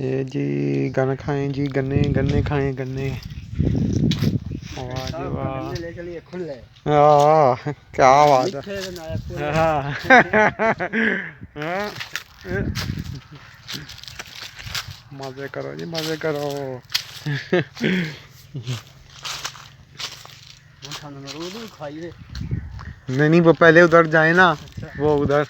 ये जी गन्ने खाएं जी, गन्ने गन्ने खाएं गन्ने। वाह जी वाह, ले चलिए खुले। क्या बात है। मजे करो जी, मजे करो। नहीं नहीं, वो पहले उधर जाए ना, वो उधर